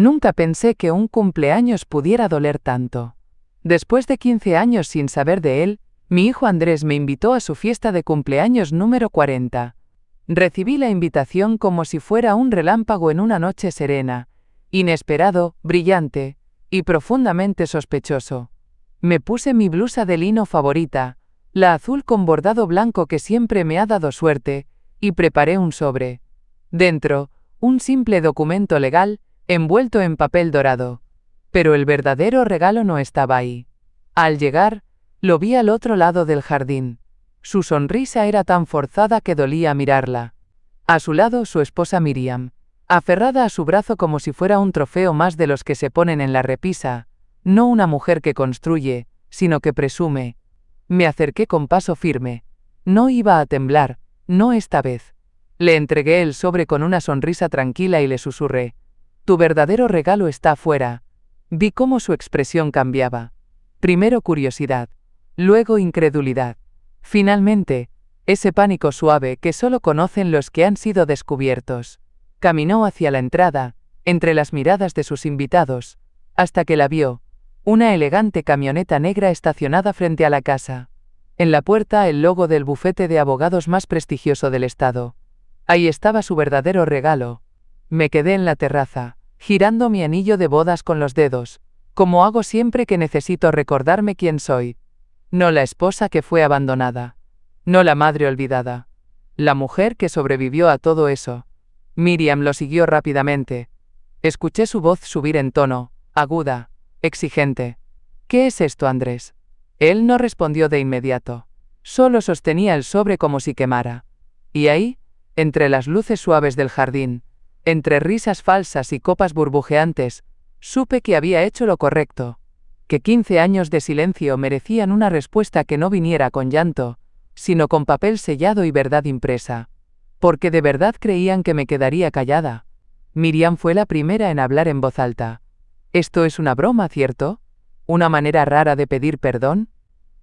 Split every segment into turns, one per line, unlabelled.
Nunca pensé que un cumpleaños pudiera doler tanto. Después de 15 años sin saber de él, mi hijo Andrés me invitó a su fiesta de cumpleaños número 40. Recibí la invitación como si fuera un relámpago en una noche serena, inesperado, brillante y profundamente sospechoso. Me puse mi blusa de lino favorita, la azul con bordado blanco que siempre me ha dado suerte, y preparé un sobre. Dentro, un simple documento legal, envuelto en papel dorado. Pero el verdadero regalo no estaba ahí. Al llegar, lo vi al otro lado del jardín. Su sonrisa era tan forzada que dolía mirarla. A su lado su esposa Miriam, aferrada a su brazo como si fuera un trofeo más de los que se ponen en la repisa, no una mujer que construye, sino que presume. Me acerqué con paso firme. No iba a temblar, no esta vez. Le entregué el sobre con una sonrisa tranquila y le susurré: «Tu verdadero regalo está afuera». Vi cómo su expresión cambiaba. Primero curiosidad, luego incredulidad. Finalmente, ese pánico suave que solo conocen los que han sido descubiertos. Caminó hacia la entrada, entre las miradas de sus invitados, hasta que la vio, una elegante camioneta negra estacionada frente a la casa. En la puerta el logo del bufete de abogados más prestigioso del estado. Ahí estaba su verdadero regalo. Me quedé en la terraza, girando mi anillo de bodas con los dedos, como hago siempre que necesito recordarme quién soy. No la esposa que fue abandonada. No la madre olvidada. La mujer que sobrevivió a todo eso. Miriam lo siguió rápidamente. Escuché su voz subir en tono, aguda, exigente. «¿Qué es esto, Andrés?» Él no respondió de inmediato. Solo sostenía el sobre como si quemara. Y ahí, entre las luces suaves del jardín, entre risas falsas y copas burbujeantes, supe que había hecho lo correcto. Que 15 años de silencio merecían una respuesta que no viniera con llanto, sino con papel sellado y verdad impresa. Porque de verdad creían que me quedaría callada. Miriam fue la primera en hablar en voz alta. «Esto es una broma, ¿cierto? ¿Una manera rara de pedir perdón?»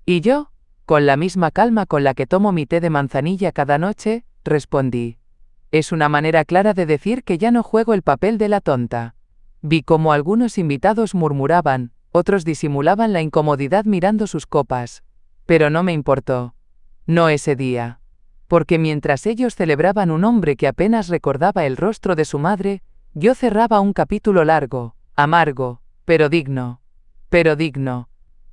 Y yo, con la misma calma con la que tomo mi té de manzanilla cada noche, respondí: «Es una manera clara de decir que ya no juego el papel de la tonta». Vi cómo algunos invitados murmuraban, otros disimulaban la incomodidad mirando sus copas. Pero no me importó. No ese día. Porque mientras ellos celebraban un hombre que apenas recordaba el rostro de su madre, yo cerraba un capítulo largo, amargo, pero digno. Pero digno.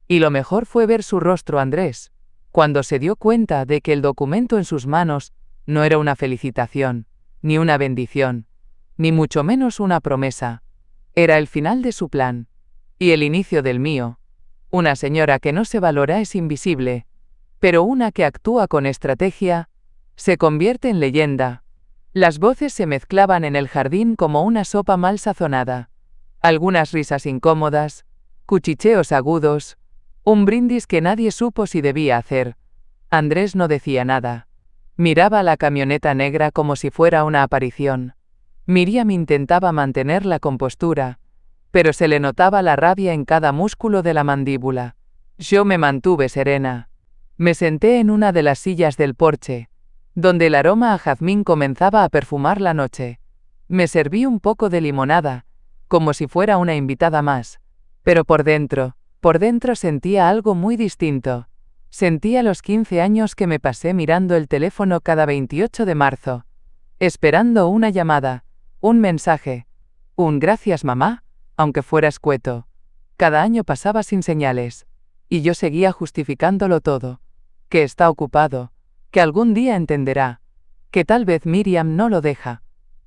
Y lo mejor fue ver su rostro, Andrés, cuando se dio cuenta de que el documento en sus manos no era una felicitación, ni una bendición, ni mucho menos una promesa. Era el final de su plan. Y el inicio del mío. Una señora que no se valora es invisible, pero una que actúa con estrategia se convierte en leyenda. Las voces se mezclaban en el jardín como una sopa mal sazonada. Algunas risas incómodas, cuchicheos agudos, un brindis que nadie supo si debía hacer. Andrés no decía nada. Miraba la camioneta negra como si fuera una aparición. Miriam intentaba mantener la compostura, pero se le notaba la rabia en cada músculo de la mandíbula. Yo me mantuve serena. Me senté en una de las sillas del porche, donde el aroma a jazmín comenzaba a perfumar la noche. Me serví un poco de limonada, como si fuera una invitada más. Pero por dentro sentía algo muy distinto. Sentía los 15 años que me pasé mirando el teléfono cada 28 de marzo, esperando una llamada, un mensaje, un «gracias mamá», aunque fuera escueto. Cada año pasaba sin señales, y yo seguía justificándolo todo. Que está ocupado, que algún día entenderá, que tal vez Miriam no lo deja.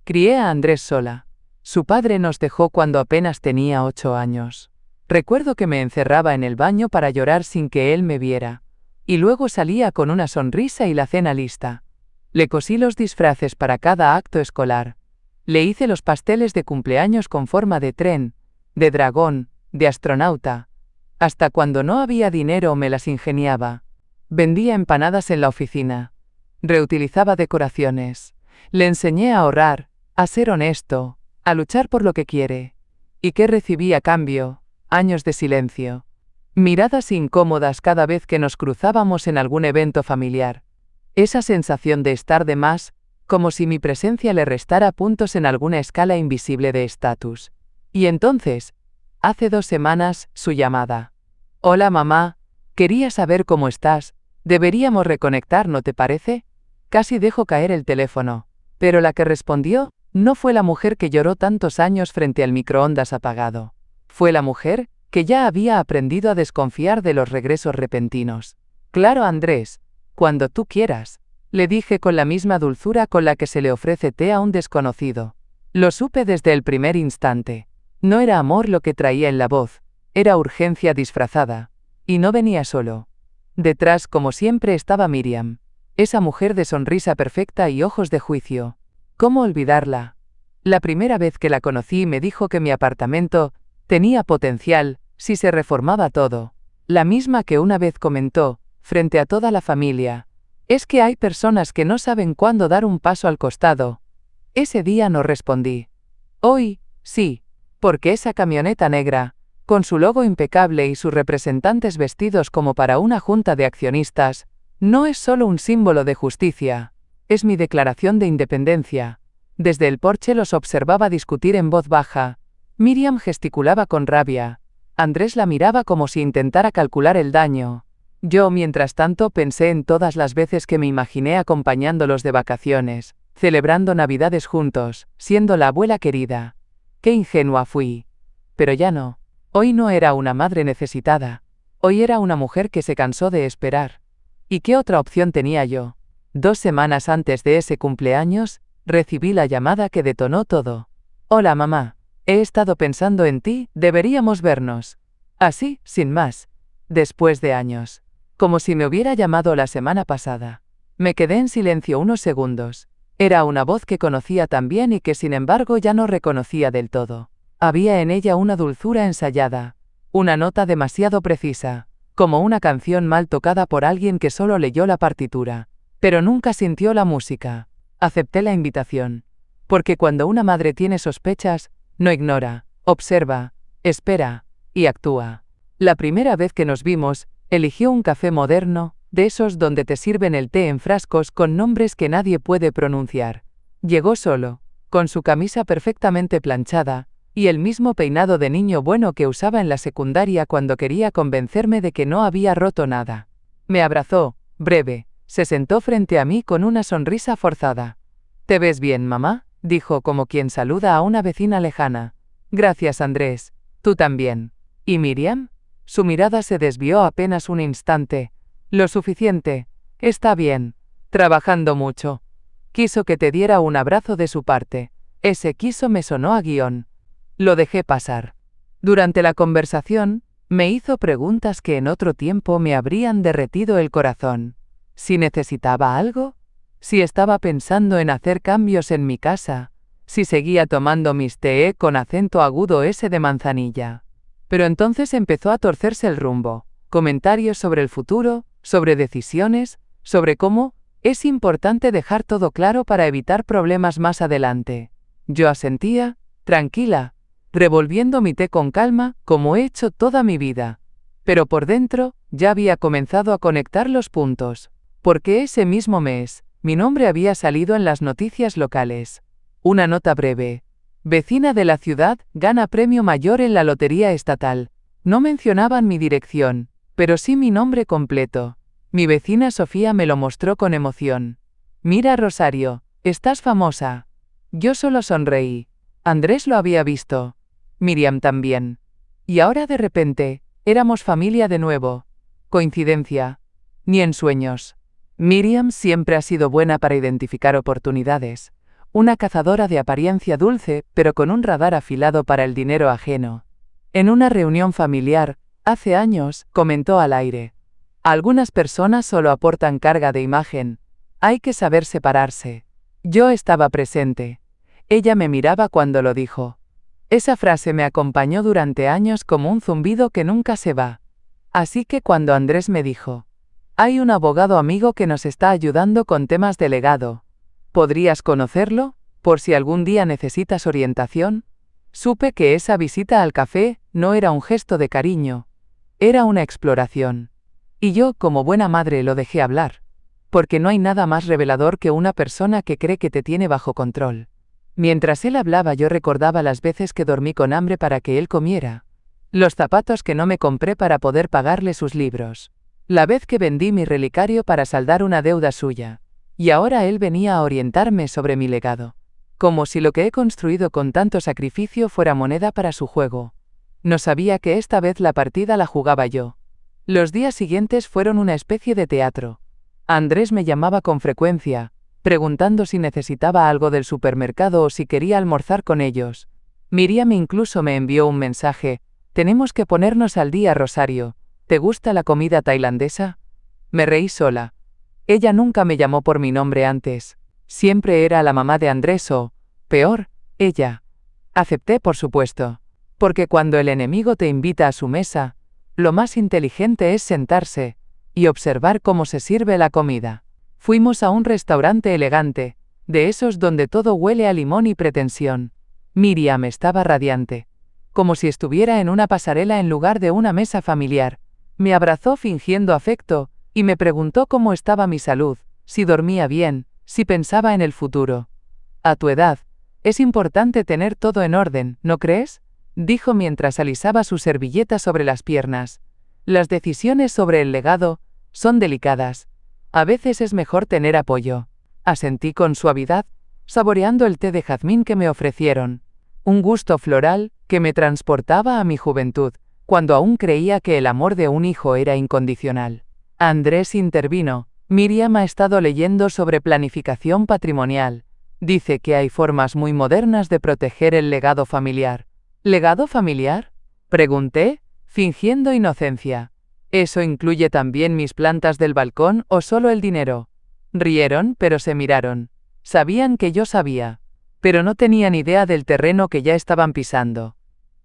Crié a Andrés sola. Su padre nos dejó cuando apenas tenía 8 años. Recuerdo que me encerraba en el baño para llorar sin que él me viera, y luego salía con una sonrisa y la cena lista. Le cosí los disfraces para cada acto escolar. Le hice los pasteles de cumpleaños con forma de tren, de dragón, de astronauta. Hasta cuando no había dinero me las ingeniaba. Vendía empanadas en la oficina. Reutilizaba decoraciones. Le enseñé a ahorrar, a ser honesto, a luchar por lo que quiere. ¿Y qué recibí a cambio? Años de silencio. Miradas incómodas cada vez que nos cruzábamos en algún evento familiar. Esa sensación de estar de más, como si mi presencia le restara puntos en alguna escala invisible de estatus. Y entonces, hace 2 semanas, su llamada. Hola mamá, quería saber cómo estás, deberíamos reconectar, ¿no te parece? Casi dejo caer el teléfono. Pero la que respondió, no fue la mujer que lloró tantos años frente al microondas apagado. Fue la mujer que ya había aprendido a desconfiar de los regresos repentinos. Claro, Andrés, cuando tú quieras, le dije con la misma dulzura con la que se le ofrece té a un desconocido. Lo supe desde el primer instante. No era amor lo que traía en la voz, era urgencia disfrazada. Y no venía solo. Detrás, como siempre, estaba Miriam. Esa mujer de sonrisa perfecta y ojos de juicio. ¿Cómo olvidarla? La primera vez que la conocí me dijo que mi apartamento tenía potencial, si se reformaba todo. La misma que una vez comentó, frente a toda la familia, es que hay personas que no saben cuándo dar un paso al costado. Ese día no respondí. Hoy, sí, porque esa camioneta negra, con su logo impecable y sus representantes vestidos como para una junta de accionistas, no es solo un símbolo de justicia, es mi declaración de independencia. Desde el porche los observaba discutir en voz baja. Miriam gesticulaba con rabia. Andrés la miraba como si intentara calcular el daño. Yo, mientras tanto, pensé en todas las veces que me imaginé acompañándolos de vacaciones, celebrando Navidades juntos, siendo la abuela querida. Qué ingenua fui. Pero ya no. Hoy no era una madre necesitada. Hoy era una mujer que se cansó de esperar. ¿Y qué otra opción tenía yo? 2 semanas antes de ese cumpleaños, recibí la llamada que detonó todo. Hola mamá, he estado pensando en ti, deberíamos vernos. Así, sin más. Después de años. Como si me hubiera llamado la semana pasada. Me quedé en silencio unos segundos. Era una voz que conocía tan bien y que sin embargo ya no reconocía del todo. Había en ella una dulzura ensayada. Una nota demasiado precisa. Como una canción mal tocada por alguien que solo leyó la partitura, pero nunca sintió la música. Acepté la invitación. Porque cuando una madre tiene sospechas, no ignora, observa, espera, y actúa. La primera vez que nos vimos, eligió un café moderno, de esos donde te sirven el té en frascos con nombres que nadie puede pronunciar. Llegó solo, con su camisa perfectamente planchada, y el mismo peinado de niño bueno que usaba en la secundaria cuando quería convencerme de que no había roto nada. Me abrazó, breve, se sentó frente a mí con una sonrisa forzada. «¿Te ves bien, mamá?», dijo como quien saluda a una vecina lejana. «Gracias, Andrés. Tú también». «¿Y Miriam?». Su mirada se desvió apenas un instante. «Lo suficiente. Está bien. Trabajando mucho». Quiso que te diera un abrazo de su parte. Ese quiso me sonó a guión. Lo dejé pasar. Durante la conversación, me hizo preguntas que en otro tiempo me habrían derretido el corazón. Si necesitaba algo, si estaba pensando en hacer cambios en mi casa, si seguía tomando mis té con acento agudo ese de manzanilla. Pero entonces empezó a torcerse el rumbo. Comentarios sobre el futuro, sobre decisiones, sobre cómo es importante dejar todo claro para evitar problemas más adelante. Yo asentía, tranquila, revolviendo mi té con calma, como he hecho toda mi vida. Pero por dentro, ya había comenzado a conectar los puntos. Porque ese mismo mes, mi nombre había salido en las noticias locales. Una nota breve. Vecina de la ciudad, gana premio mayor en la lotería estatal. No mencionaban mi dirección, pero sí mi nombre completo. Mi vecina Sofía me lo mostró con emoción. «Mira, Rosario, estás famosa». Yo solo sonreí. Andrés lo había visto. Miriam también. Y ahora de repente, éramos familia de nuevo. ¿Coincidencia? Ni en sueños. Miriam siempre ha sido buena para identificar oportunidades. Una cazadora de apariencia dulce, pero con un radar afilado para el dinero ajeno. En una reunión familiar, hace años, comentó al aire. Algunas personas solo aportan carga de imagen. Hay que saber separarse. Yo estaba presente. Ella me miraba cuando lo dijo. Esa frase me acompañó durante años como un zumbido que nunca se va. Así que cuando Andrés me dijo, «Hay un abogado amigo que nos está ayudando con temas de legado. ¿Podrías conocerlo, por si algún día necesitas orientación?», supe que esa visita al café no era un gesto de cariño. Era una exploración. Y yo, como buena madre, lo dejé hablar. Porque no hay nada más revelador que una persona que cree que te tiene bajo control. Mientras él hablaba yo recordaba las veces que dormí con hambre para que él comiera. Los zapatos que no me compré para poder pagarle sus libros. La vez que vendí mi relicario para saldar una deuda suya. Y ahora él venía a orientarme sobre mi legado. Como si lo que he construido con tanto sacrificio fuera moneda para su juego. No sabía que esta vez la partida la jugaba yo. Los días siguientes fueron una especie de teatro. Andrés me llamaba con frecuencia, preguntando si necesitaba algo del supermercado o si quería almorzar con ellos. Miriam incluso me envió un mensaje: «Tenemos que ponernos al día, Rosario. ¿Te gusta la comida tailandesa?» Me reí sola. Ella nunca me llamó por mi nombre antes. Siempre era la mamá de Andrés o, peor, ella. Acepté, por supuesto. Porque cuando el enemigo te invita a su mesa, lo más inteligente es sentarse y observar cómo se sirve la comida. Fuimos a un restaurante elegante, de esos donde todo huele a limón y pretensión. Miriam estaba radiante, como si estuviera en una pasarela en lugar de una mesa familiar. Me abrazó fingiendo afecto, y me preguntó cómo estaba mi salud, si dormía bien, si pensaba en el futuro. «A tu edad, es importante tener todo en orden, ¿no crees?», dijo mientras alisaba su servilleta sobre las piernas. «Las decisiones sobre el legado son delicadas. A veces es mejor tener apoyo». Asentí con suavidad, saboreando el té de jazmín que me ofrecieron. Un gusto floral que me transportaba a mi juventud, cuando aún creía que el amor de un hijo era incondicional. Andrés intervino. «Miriam ha estado leyendo sobre planificación patrimonial. Dice que hay formas muy modernas de proteger el legado familiar». «¿Legado familiar?», pregunté, fingiendo inocencia. «¿Eso incluye también mis plantas del balcón o solo el dinero?». Rieron, pero se miraron. Sabían que yo sabía, pero no tenían idea del terreno que ya estaban pisando.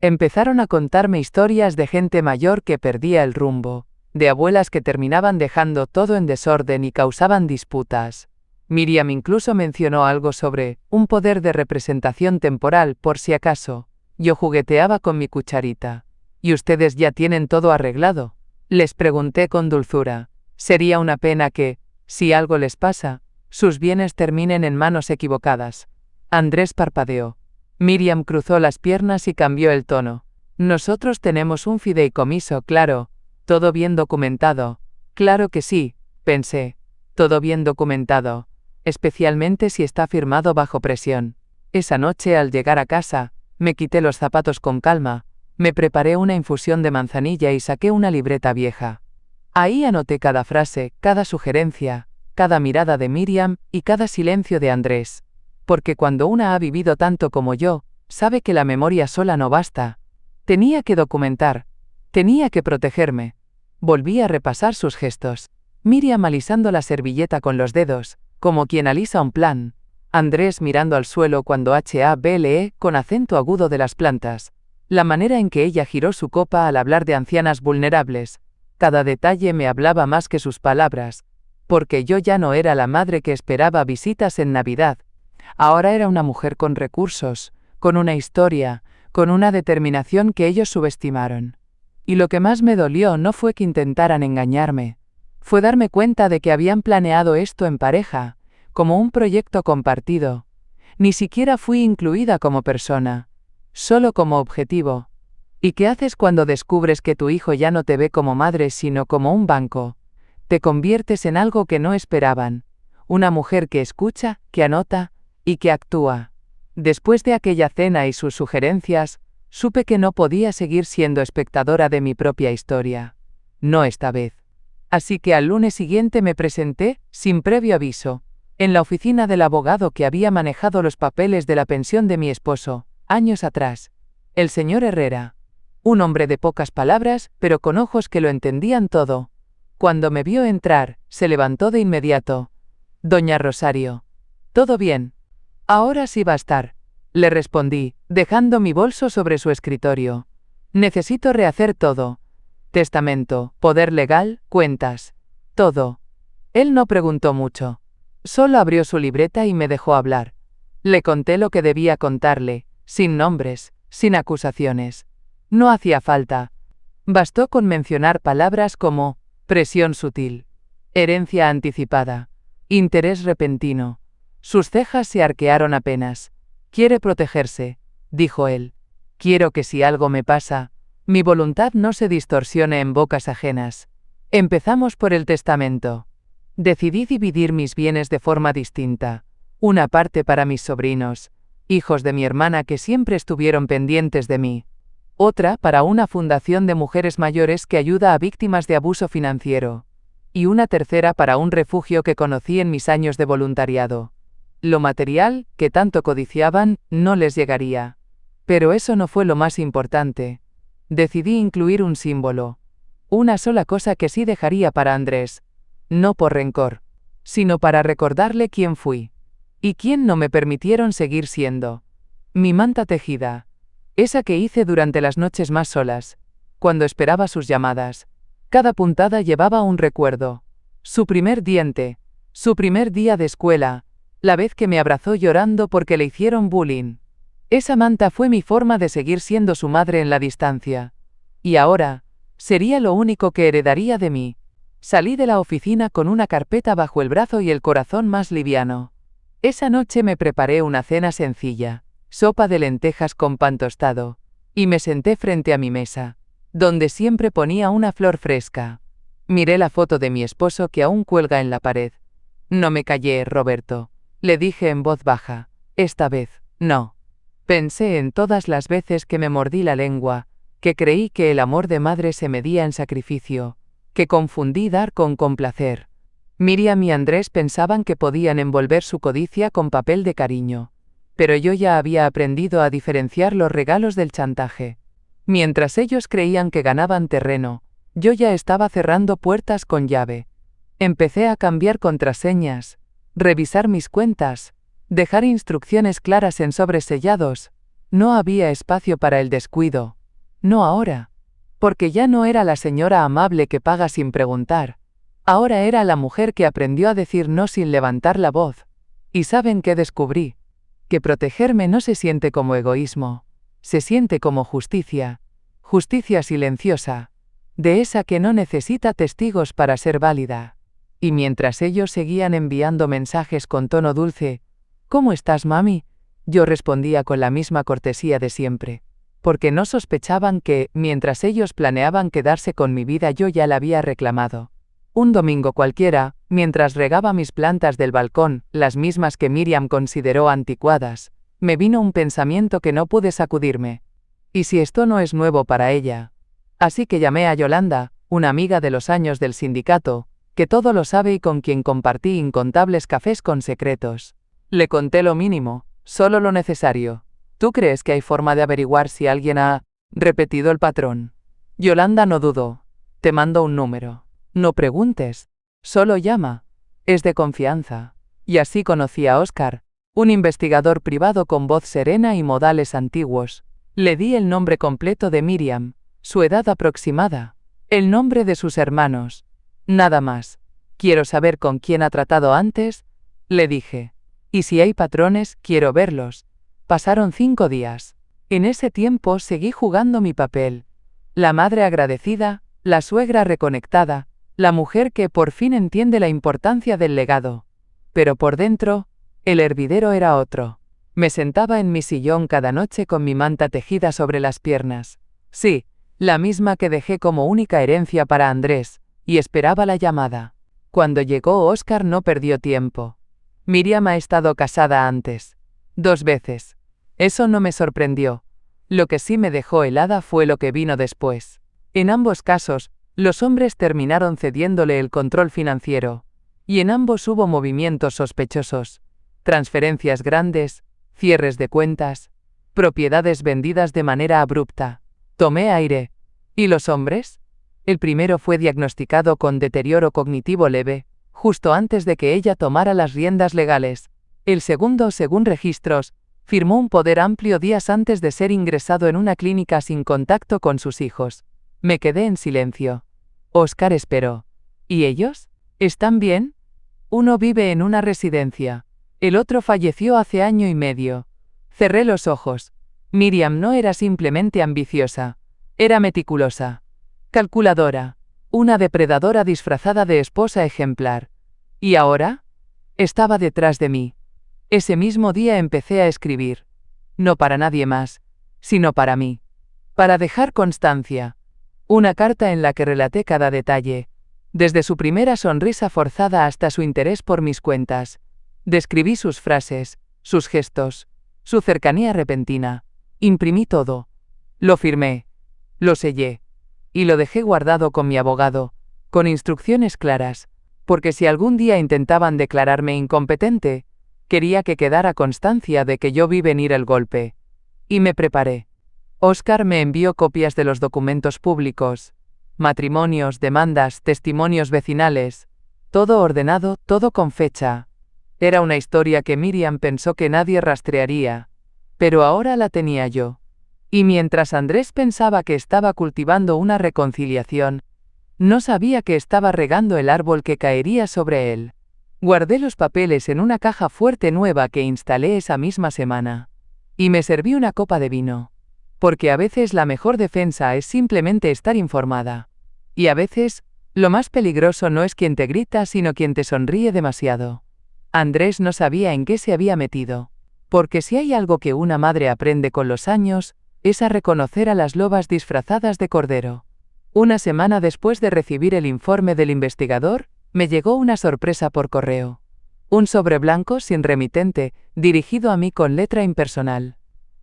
Empezaron a contarme historias de gente mayor que perdía el rumbo, de abuelas que terminaban dejando todo en desorden y causaban disputas. Miriam incluso mencionó algo sobre un poder de representación temporal por si acaso. Yo jugueteaba con mi cucharita. «¿Y ustedes ya tienen todo arreglado?», les pregunté con dulzura. «Sería una pena que, si algo les pasa, sus bienes terminen en manos equivocadas». Andrés parpadeó. Miriam cruzó las piernas y cambió el tono. «Nosotros tenemos un fideicomiso, claro. Todo bien documentado». «Claro que sí», pensé. «Todo bien documentado. Especialmente si está firmado bajo presión». Esa noche al llegar a casa, me quité los zapatos con calma, me preparé una infusión de manzanilla y saqué una libreta vieja. Ahí anoté cada frase, cada sugerencia, cada mirada de Miriam y cada silencio de Andrés. Porque cuando una ha vivido tanto como yo, sabe que la memoria sola no basta. Tenía que documentar. Tenía que protegerme. Volví a repasar sus gestos. Miriam alisando la servilleta con los dedos, como quien alisa un plan. Andrés mirando al suelo cuando hable con acento agudo de las plantas. La manera en que ella giró su copa al hablar de ancianas vulnerables. Cada detalle me hablaba más que sus palabras. Porque yo ya no era la madre que esperaba visitas en Navidad. Ahora era una mujer con recursos, con una historia, con una determinación que ellos subestimaron. Y lo que más me dolió no fue que intentaran engañarme. Fue darme cuenta de que habían planeado esto en pareja, como un proyecto compartido. Ni siquiera fui incluida como persona, solo como objetivo. ¿Y qué haces cuando descubres que tu hijo ya no te ve como madre sino como un banco? Te conviertes en algo que no esperaban. Una mujer que escucha, que anota y que actúa. Después de aquella cena y sus sugerencias, supe que no podía seguir siendo espectadora de mi propia historia. No esta vez. Así que al lunes siguiente me presenté, sin previo aviso, en la oficina del abogado que había manejado los papeles de la pensión de mi esposo, años atrás. El señor Herrera. Un hombre de pocas palabras, pero con ojos que lo entendían todo. Cuando me vio entrar, se levantó de inmediato. «Doña Rosario. ¿Todo bien?». «Ahora sí va a estar», le respondí, dejando mi bolso sobre su escritorio. «Necesito rehacer todo. Testamento, poder legal, cuentas. Todo». Él no preguntó mucho. Solo abrió su libreta y me dejó hablar. Le conté lo que debía contarle, sin nombres, sin acusaciones. No hacía falta. Bastó con mencionar palabras como presión sutil, herencia anticipada, interés repentino. Sus cejas se arquearon apenas. Quiere protegerse, dijo él. Quiero que si algo me pasa, mi voluntad no se distorsione en bocas ajenas. Empezamos por el testamento. Decidí dividir mis bienes de forma distinta. Una parte para mis sobrinos, hijos de mi hermana que siempre estuvieron pendientes de mí. Otra para una fundación de mujeres mayores que ayuda a víctimas de abuso financiero. Y una tercera para un refugio que conocí en mis años de voluntariado. Lo material, que tanto codiciaban, no les llegaría. Pero eso no fue lo más importante. Decidí incluir un símbolo. Una sola cosa que sí dejaría para Andrés. No por rencor, sino para recordarle quién fui. Y quién no me permitieron seguir siendo. Mi manta tejida. Esa que hice durante las noches más solas, cuando esperaba sus llamadas. Cada puntada llevaba un recuerdo. Su primer diente, su primer día de escuela, la vez que me abrazó llorando porque le hicieron bullying. Esa manta fue mi forma de seguir siendo su madre en la distancia. Y ahora, sería lo único que heredaría de mí. Salí de la oficina con una carpeta bajo el brazo y el corazón más liviano. Esa noche me preparé una cena sencilla. Sopa de lentejas con pan tostado, y me senté frente a mi mesa, donde siempre ponía una flor fresca. Miré la foto de mi esposo que aún cuelga en la pared. No me callé, Roberto, le dije en voz baja. Esta vez, no. Pensé en todas las veces que me mordí la lengua, que creí que el amor de madre se medía en sacrificio, que confundí dar con complacer. Miriam y Andrés pensaban que podían envolver su codicia con papel de cariño. Pero yo ya había aprendido a diferenciar los regalos del chantaje. Mientras ellos creían que ganaban terreno, yo ya estaba cerrando puertas con llave. Empecé a cambiar contraseñas, revisar mis cuentas, dejar instrucciones claras en sobres sellados. No había espacio para el descuido. No ahora. Porque ya no era la señora amable que paga sin preguntar. Ahora era la mujer que aprendió a decir no sin levantar la voz. ¿Y saben qué descubrí? Que protegerme no se siente como egoísmo, se siente como justicia, justicia silenciosa, de esa que no necesita testigos para ser válida. Y mientras ellos seguían enviando mensajes con tono dulce, ¿cómo estás, mami?, yo respondía con la misma cortesía de siempre, porque no sospechaban que, mientras ellos planeaban quedarse con mi vida, yo ya la había reclamado. Un domingo cualquiera, mientras regaba mis plantas del balcón, las mismas que Miriam consideró anticuadas, me vino un pensamiento que no pude sacudirme. ¿Y si esto no es nuevo para ella? Así que llamé a Yolanda, una amiga de los años del sindicato, que todo lo sabe y con quien compartí incontables cafés con secretos. Le conté lo mínimo, solo lo necesario. ¿Tú crees que hay forma de averiguar si alguien ha repetido el patrón? Yolanda no dudó. Te mando un número. No preguntes, solo llama. Es de confianza. Y así conocí a Óscar, un investigador privado con voz serena y modales antiguos. Le di el nombre completo de Miriam, su edad aproximada, el nombre de sus hermanos. Nada más. Quiero saber con quién ha tratado antes, le dije. Y si hay patrones, quiero verlos. Pasaron 5 días. En ese tiempo seguí jugando mi papel. La madre agradecida, la suegra reconectada, la mujer que por fin entiende la importancia del legado. Pero por dentro, el hervidero era otro. Me sentaba en mi sillón cada noche con mi manta tejida sobre las piernas. Sí, la misma que dejé como única herencia para Andrés, y esperaba la llamada. Cuando llegó Óscar no perdió tiempo. Miriam ha estado casada antes. 2 veces. Eso no me sorprendió. Lo que sí me dejó helada fue lo que vino después. En ambos casos, los hombres terminaron cediéndole el control financiero, y en ambos hubo movimientos sospechosos, transferencias grandes, cierres de cuentas, propiedades vendidas de manera abrupta. Tomé aire. ¿Y los hombres? El primero fue diagnosticado con deterioro cognitivo leve, justo antes de que ella tomara las riendas legales. El segundo, según registros, firmó un poder amplio días antes de ser ingresado en una clínica sin contacto con sus hijos. Me quedé en silencio. Óscar esperó. ¿Y ellos? ¿Están bien? Uno vive en una residencia. El otro falleció hace 1 año y medio. Cerré los ojos. Miriam no era simplemente ambiciosa. Era meticulosa. Calculadora. Una depredadora disfrazada de esposa ejemplar. ¿Y ahora? Estaba detrás de mí. Ese mismo día empecé a escribir. No para nadie más, sino para mí. Para dejar constancia. Una carta en la que relaté cada detalle, desde su primera sonrisa forzada hasta su interés por mis cuentas. Describí sus frases, sus gestos, su cercanía repentina. Imprimí todo. Lo firmé. Lo sellé. Y lo dejé guardado con mi abogado, con instrucciones claras, porque si algún día intentaban declararme incompetente, quería que quedara constancia de que yo vi venir el golpe. Y me preparé. Oscar me envió copias de los documentos públicos, matrimonios, demandas, testimonios vecinales, todo ordenado, todo con fecha. Era una historia que Miriam pensó que nadie rastrearía, pero ahora la tenía yo. Y mientras Andrés pensaba que estaba cultivando una reconciliación, no sabía que estaba regando el árbol que caería sobre él. Guardé los papeles en una caja fuerte nueva que instalé esa misma semana. Y me serví una copa de vino. Porque a veces la mejor defensa es simplemente estar informada. Y a veces, lo más peligroso no es quien te grita, sino quien te sonríe demasiado. Andrés no sabía en qué se había metido. Porque si hay algo que una madre aprende con los años, es a reconocer a las lobas disfrazadas de cordero. Una semana después de recibir el informe del investigador, me llegó una sorpresa por correo. Un sobre blanco sin remitente, dirigido a mí con letra impersonal.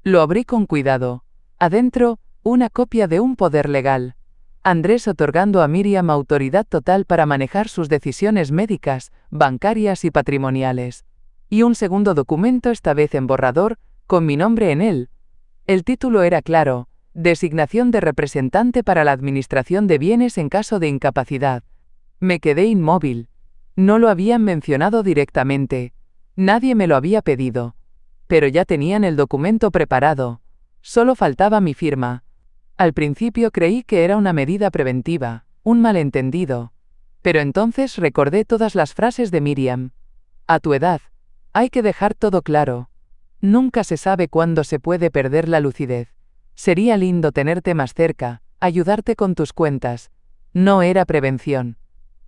Lo abrí con cuidado. Adentro, una copia de un poder legal. Andrés otorgando a Miriam autoridad total para manejar sus decisiones médicas, bancarias y patrimoniales. Y un segundo documento, esta vez en borrador, con mi nombre en él. El título era claro: designación de representante para la administración de bienes en caso de incapacidad. Me quedé inmóvil. No lo habían mencionado directamente. Nadie me lo había pedido. Pero ya tenían el documento preparado. Solo faltaba mi firma. Al principio creí que era una medida preventiva, un malentendido. Pero entonces recordé todas las frases de Miriam. A tu edad, hay que dejar todo claro. Nunca se sabe cuándo se puede perder la lucidez. Sería lindo tenerte más cerca, ayudarte con tus cuentas. No era prevención.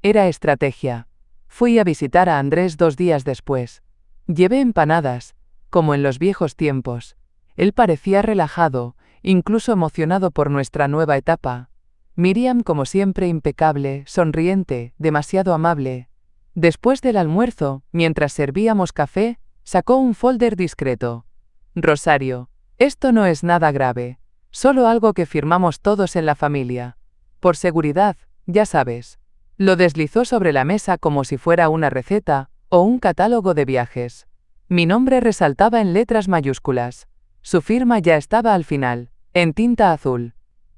Era estrategia. Fui a visitar a Andrés 2 días después. Llevé empanadas, como en los viejos tiempos. Él parecía relajado, incluso emocionado por nuestra nueva etapa. Miriam, como siempre, impecable, sonriente, demasiado amable. Después del almuerzo, mientras servíamos café, sacó un folder discreto. Rosario, esto no es nada grave. Solo algo que firmamos todos en la familia. Por seguridad, ya sabes. Lo deslizó sobre la mesa como si fuera una receta o un catálogo de viajes. Mi nombre resaltaba en letras mayúsculas. Su firma ya estaba al final, en tinta azul.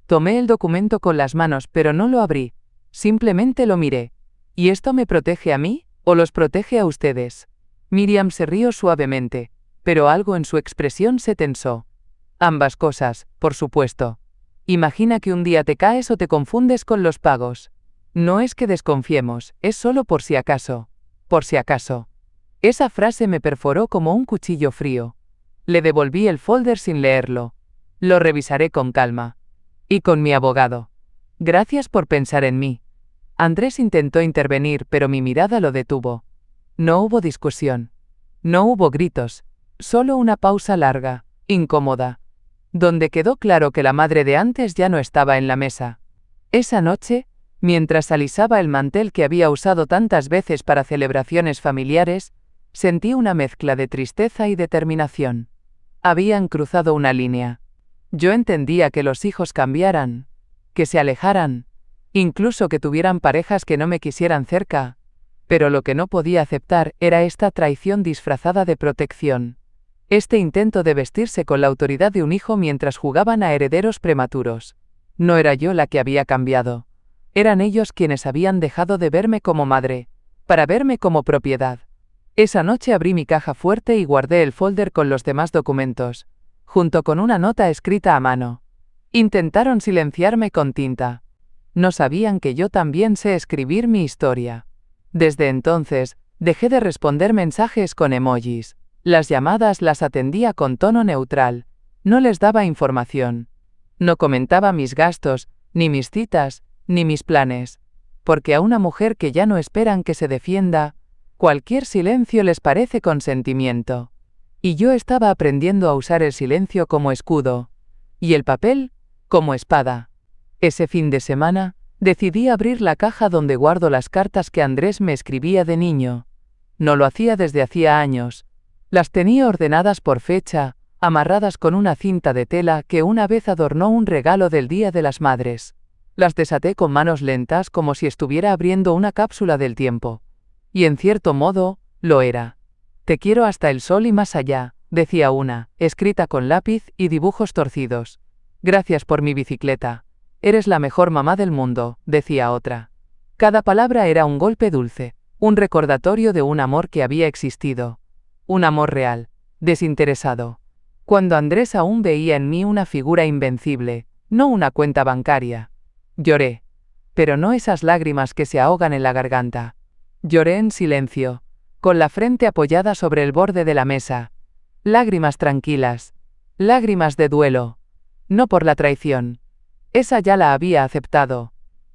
Tomé el documento con las manos, pero no lo abrí. Simplemente lo miré. ¿Y esto me protege a mí, o los protege a ustedes? Miriam se rió suavemente, pero algo en su expresión se tensó. Ambas cosas, por supuesto. Imagina que un día te caes o te confundes con los pagos. No es que desconfiemos, es solo por si acaso. Por si acaso. Esa frase me perforó como un cuchillo frío. Le devolví el folder sin leerlo. Lo revisaré con calma. Y con mi abogado. Gracias por pensar en mí. Andrés intentó intervenir, pero mi mirada lo detuvo. No hubo discusión. No hubo gritos. Solo una pausa larga, incómoda, donde quedó claro que la madre de antes ya no estaba en la mesa. Esa noche, mientras alisaba el mantel que había usado tantas veces para celebraciones familiares, sentí una mezcla de tristeza y determinación. Habían cruzado una línea. Yo entendía que los hijos cambiaran, que se alejaran, incluso que tuvieran parejas que no me quisieran cerca, pero lo que no podía aceptar era esta traición disfrazada de protección. Este intento de vestirse con la autoridad de un hijo mientras jugaban a herederos prematuros. No era yo la que había cambiado. Eran ellos quienes habían dejado de verme como madre, para verme como propiedad. Esa noche abrí mi caja fuerte y guardé el folder con los demás documentos, junto con una nota escrita a mano. Intentaron silenciarme con tinta. No sabían que yo también sé escribir mi historia. Desde entonces, dejé de responder mensajes con emojis. Las llamadas las atendía con tono neutral. No les daba información. No comentaba mis gastos, ni mis citas, ni mis planes. Porque a una mujer que ya no esperan que se defienda, cualquier silencio les parece consentimiento. Y yo estaba aprendiendo a usar el silencio como escudo, y el papel como espada. Ese fin de semana, decidí abrir la caja donde guardo las cartas que Andrés me escribía de niño. No lo hacía desde hacía años. Las tenía ordenadas por fecha, amarradas con una cinta de tela que una vez adornó un regalo del Día de las Madres. Las desaté con manos lentas como si estuviera abriendo una cápsula del tiempo. Y en cierto modo, lo era. Te quiero hasta el sol y más allá, decía una, escrita con lápiz y dibujos torcidos. Gracias por mi bicicleta. Eres la mejor mamá del mundo, decía otra. Cada palabra era un golpe dulce, un recordatorio de un amor que había existido. Un amor real, desinteresado. Cuando Andrés aún veía en mí una figura invencible, no una cuenta bancaria. Lloré. Pero no esas lágrimas que se ahogan en la garganta. Lloré en silencio, con la frente apoyada sobre el borde de la mesa. Lágrimas tranquilas. Lágrimas de duelo. No por la traición. Esa ya la había aceptado.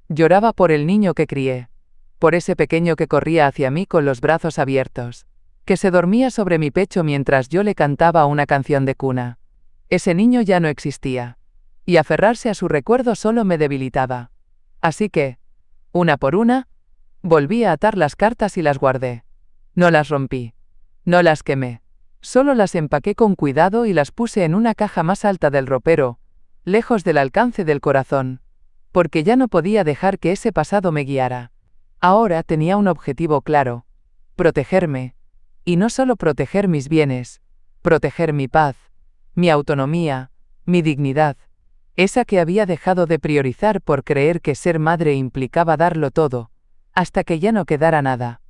Lloraba por el niño que crié. Por ese pequeño que corría hacia mí con los brazos abiertos. Que se dormía sobre mi pecho mientras yo le cantaba una canción de cuna. Ese niño ya no existía. Y aferrarse a su recuerdo solo me debilitaba. Así que, una por una, volví a atar las cartas y las guardé. No las rompí. No las quemé. Solo las empaqué con cuidado y las puse en una caja más alta del ropero, lejos del alcance del corazón. Porque ya no podía dejar que ese pasado me guiara. Ahora tenía un objetivo claro. Protegerme. Y no solo proteger mis bienes, proteger mi paz, mi autonomía, mi dignidad. Esa que había dejado de priorizar por creer que ser madre implicaba darlo todo, hasta que ya no quedara nada.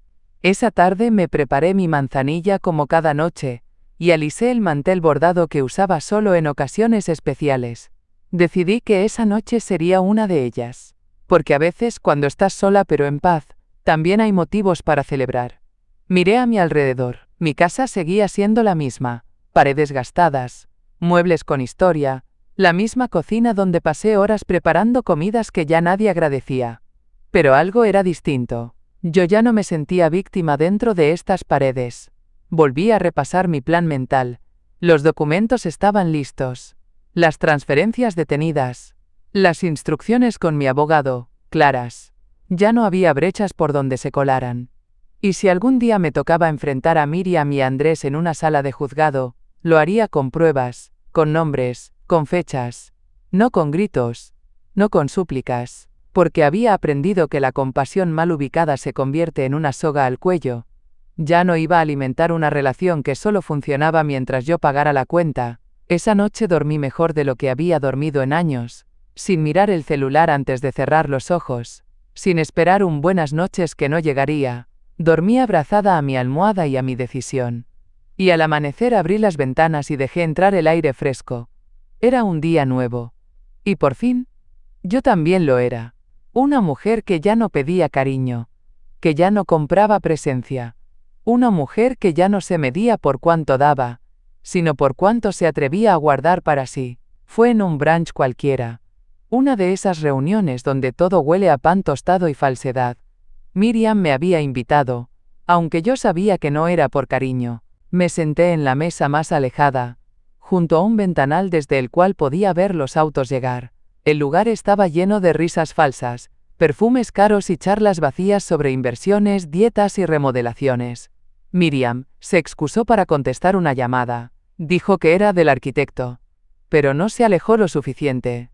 Esa tarde me preparé mi manzanilla como cada noche, y alisé el mantel bordado que usaba solo en ocasiones especiales. Decidí que esa noche sería una de ellas. Porque a veces cuando estás sola pero en paz, también hay motivos para celebrar. Miré a mi alrededor. Mi casa seguía siendo la misma. Paredes gastadas, muebles con historia, la misma cocina donde pasé horas preparando comidas que ya nadie agradecía. Pero algo era distinto. Yo ya no me sentía víctima dentro de estas paredes. Volví a repasar mi plan mental. Los documentos estaban listos. Las transferencias detenidas. Las instrucciones con mi abogado, claras. Ya no había brechas por donde se colaran. Y si algún día me tocaba enfrentar a Miriam y a Andrés en una sala de juzgado, lo haría con pruebas, con nombres, con fechas. No con gritos, no con súplicas, porque había aprendido que la compasión mal ubicada se convierte en una soga al cuello. Ya no iba a alimentar una relación que solo funcionaba mientras yo pagara la cuenta. Esa noche dormí mejor de lo que había dormido en años, sin mirar el celular antes de cerrar los ojos, sin esperar un buenas noches que no llegaría. Dormí abrazada a mi almohada y a mi decisión. Y al amanecer abrí las ventanas y dejé entrar el aire fresco. Era un día nuevo. Y por fin, yo también lo era. Una mujer que ya no pedía cariño, que ya no compraba presencia. Una mujer que ya no se medía por cuánto daba, sino por cuánto se atrevía a guardar para sí. Fue en un brunch cualquiera. Una de esas reuniones donde todo huele a pan tostado y falsedad. Miriam me había invitado, aunque yo sabía que no era por cariño. Me senté en la mesa más alejada, junto a un ventanal desde el cual podía ver los autos llegar. El lugar estaba lleno de risas falsas, perfumes caros y charlas vacías sobre inversiones, dietas y remodelaciones. Miriam se excusó para contestar una llamada. Dijo que era del arquitecto. Pero no se alejó lo suficiente.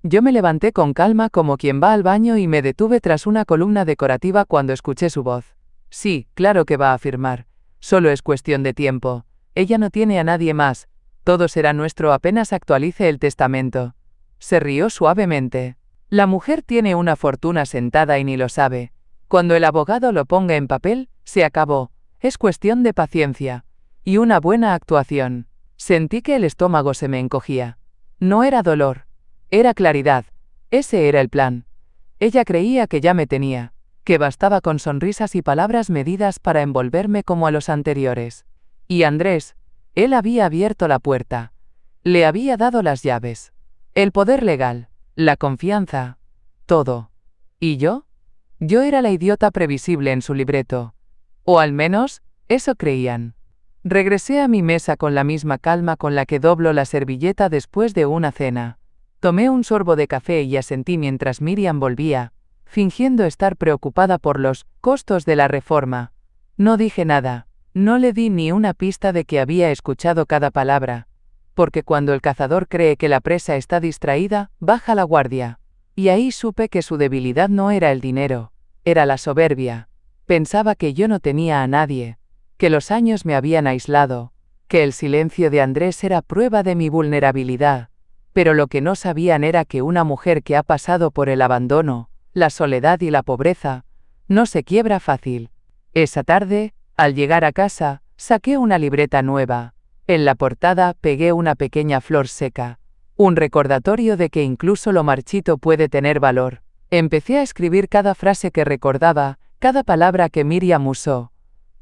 Yo me levanté con calma como quien va al baño y me detuve tras una columna decorativa cuando escuché su voz. Sí, claro que va a firmar. Solo es cuestión de tiempo. Ella no tiene a nadie más. Todo será nuestro apenas actualice el testamento. Se rió suavemente. La mujer tiene una fortuna sentada y ni lo sabe. Cuando el abogado lo ponga en papel, se acabó. Es cuestión de paciencia. Y una buena actuación. Sentí que el estómago se me encogía. No era dolor. Era claridad. Ese era el plan. Ella creía que ya me tenía, que bastaba con sonrisas y palabras medidas para envolverme como a los anteriores. Y Andrés, él había abierto la puerta. Le había dado las llaves. El poder legal, la confianza, todo. ¿Y yo? Yo era la idiota previsible en su libreto. O al menos, eso creían. Regresé a mi mesa con la misma calma con la que doblo la servilleta después de una cena. Tomé un sorbo de café y asentí mientras Miriam volvía, fingiendo estar preocupada por los costos de la reforma. No dije nada, no le di ni una pista de que había escuchado cada palabra, porque cuando el cazador cree que la presa está distraída, baja la guardia. Y ahí supe que su debilidad no era el dinero, era la soberbia. Pensaba que yo no tenía a nadie, que los años me habían aislado, que el silencio de Andrés era prueba de mi vulnerabilidad, pero lo que no sabían era que una mujer que ha pasado por el abandono, la soledad y la pobreza, no se quiebra fácil. Esa tarde, al llegar a casa, saqué una libreta nueva. En la portada pegué una pequeña flor seca, un recordatorio de que incluso lo marchito puede tener valor. Empecé a escribir cada frase que recordaba, cada palabra que Miriam usó,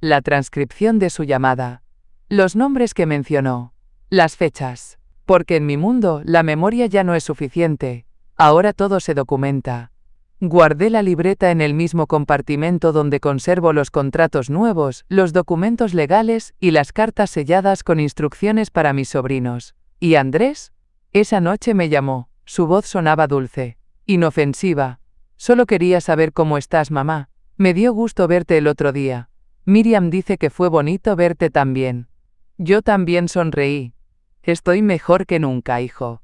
la transcripción de su llamada, los nombres que mencionó, las fechas, porque en mi mundo la memoria ya no es suficiente, ahora todo se documenta. Guardé la libreta en el mismo compartimento donde conservo los contratos nuevos, los documentos legales y las cartas selladas con instrucciones para mis sobrinos. ¿Y Andrés? Esa noche me llamó, su voz sonaba dulce, inofensiva. Solo quería saber cómo estás, mamá. Me dio gusto verte el otro día. Miriam dice que fue bonito verte también. Yo también sonreí. Estoy mejor que nunca, hijo.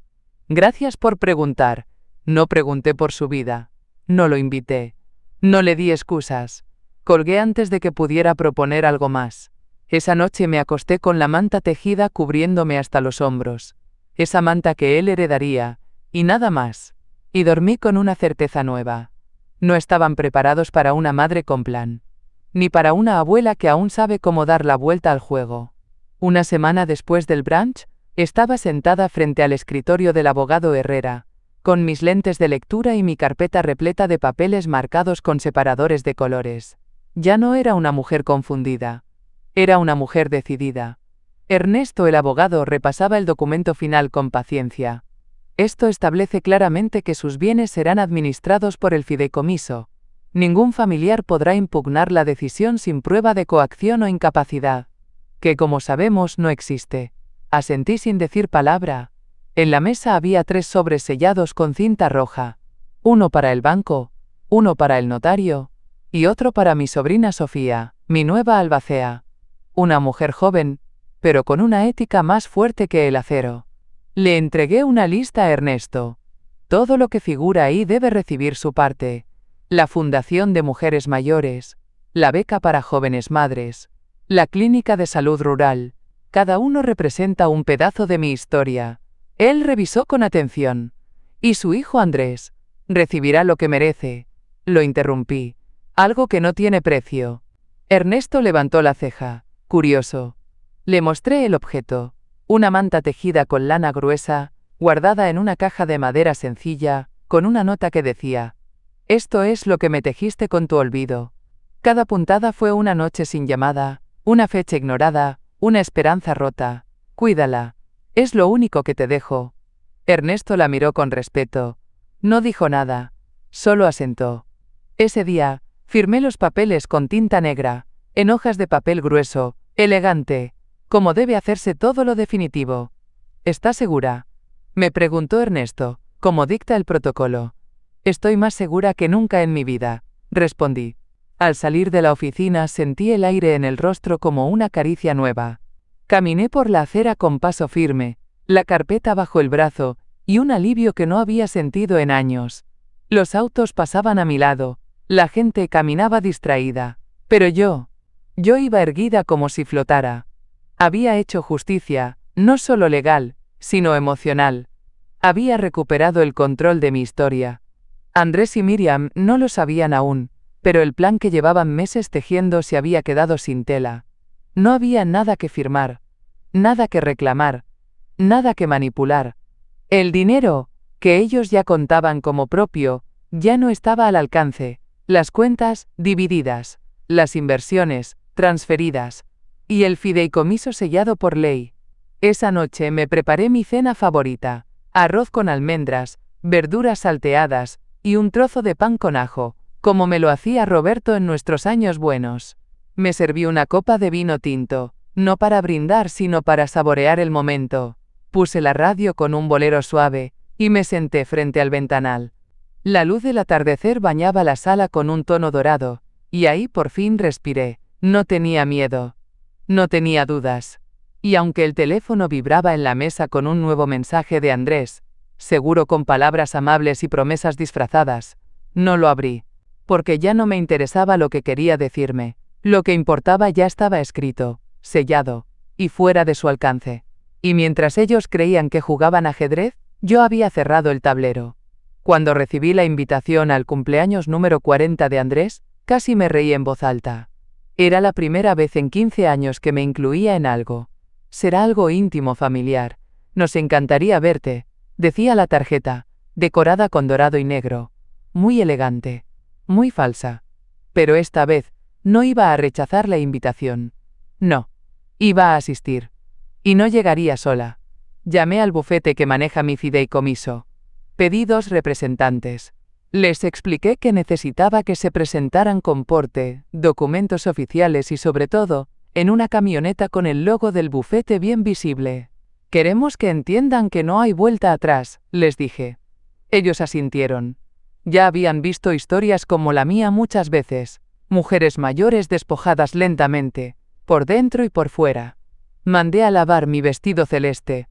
Gracias por preguntar. No pregunté por su vida. No lo invité. No le di excusas. Colgué antes de que pudiera proponer algo más. Esa noche me acosté con la manta tejida cubriéndome hasta los hombros. Esa manta que él heredaría, y nada más. Y dormí con una certeza nueva. No estaban preparados para una madre con plan. Ni para una abuela que aún sabe cómo dar la vuelta al juego. Una semana después del brunch, estaba sentada frente al escritorio del abogado Herrera, con mis lentes de lectura y mi carpeta repleta de papeles marcados con separadores de colores. Ya no era una mujer confundida. Era una mujer decidida. Ernesto, el abogado, repasaba el documento final con paciencia. Esto establece claramente que sus bienes serán administrados por el fideicomiso. Ningún familiar podrá impugnar la decisión sin prueba de coacción o incapacidad, que como sabemos no existe. Asentí sin decir palabra. En la mesa había 3 sobres sellados con cinta roja, uno para el banco, uno para el notario, y otro para mi sobrina Sofía, mi nueva albacea. Una mujer joven, pero con una ética más fuerte que el acero. Le entregué una lista a Ernesto. Todo lo que figura ahí debe recibir su parte. La Fundación de Mujeres Mayores, la beca para jóvenes madres, la clínica de salud rural. Cada uno representa un pedazo de mi historia. Él revisó con atención. Y su hijo Andrés recibirá lo que merece. Lo interrumpí. Algo que no tiene precio. Ernesto levantó la ceja, curioso. Le mostré el objeto. Una manta tejida con lana gruesa, guardada en una caja de madera sencilla, con una nota que decía: «Esto es lo que me tejiste con tu olvido». Cada puntada fue una noche sin llamada, una fecha ignorada, una esperanza rota. Cuídala. Es lo único que te dejo. Ernesto la miró con respeto. No dijo nada. Solo asentó. Ese día, firmé los papeles con tinta negra, en hojas de papel grueso, elegante, como debe hacerse todo lo definitivo. ¿Estás segura?, me preguntó Ernesto, como dicta el protocolo. Estoy más segura que nunca en mi vida, respondí. Al salir de la oficina sentí el aire en el rostro como una caricia nueva. Caminé por la acera con paso firme, la carpeta bajo el brazo, y un alivio que no había sentido en años. Los autos pasaban a mi lado, la gente caminaba distraída, pero yo iba erguida como si flotara. Había hecho justicia, no solo legal, sino emocional. Había recuperado el control de mi historia. Andrés y Miriam no lo sabían aún, pero el plan que llevaban meses tejiendo se había quedado sin tela. No había nada que firmar, nada que reclamar, nada que manipular. El dinero, que ellos ya contaban como propio, ya no estaba al alcance, las cuentas, divididas, las inversiones, transferidas, y el fideicomiso sellado por ley. Esa noche me preparé mi cena favorita, arroz con almendras, verduras salteadas, y un trozo de pan con ajo, como me lo hacía Roberto en nuestros años buenos. Me serví una copa de vino tinto, No para brindar, sino para saborear el momento. Puse la radio con un bolero suave, y me senté frente al ventanal. La luz del atardecer bañaba la sala con un tono dorado, y ahí por fin respiré. No tenía miedo. No tenía dudas. Y aunque el teléfono vibraba en la mesa con un nuevo mensaje de Andrés, seguro con palabras amables y promesas disfrazadas, no lo abrí, porque ya no me interesaba lo que quería decirme. Lo que importaba ya estaba escrito, sellado, y fuera de su alcance. Y mientras ellos creían que jugaban ajedrez, yo había cerrado el tablero. Cuando recibí la invitación al cumpleaños número 40 de Andrés, casi me reí en voz alta. Era la primera vez en 15 años que me incluía en algo. Será algo íntimo, familiar. Nos encantaría verte, decía la tarjeta, decorada con dorado y negro. Muy elegante. Muy falsa. Pero esta vez, no iba a rechazar la invitación. No. Iba a asistir. Y no llegaría sola. Llamé al bufete que maneja mi fideicomiso. Pedí 2 representantes. Les expliqué que necesitaba que se presentaran con porte, documentos oficiales y sobre todo, en una camioneta con el logo del bufete bien visible. Queremos que entiendan que no hay vuelta atrás, les dije. Ellos asintieron. Ya habían visto historias como la mía muchas veces. Mujeres mayores despojadas lentamente, por dentro y por fuera. Mandé a lavar mi vestido celeste,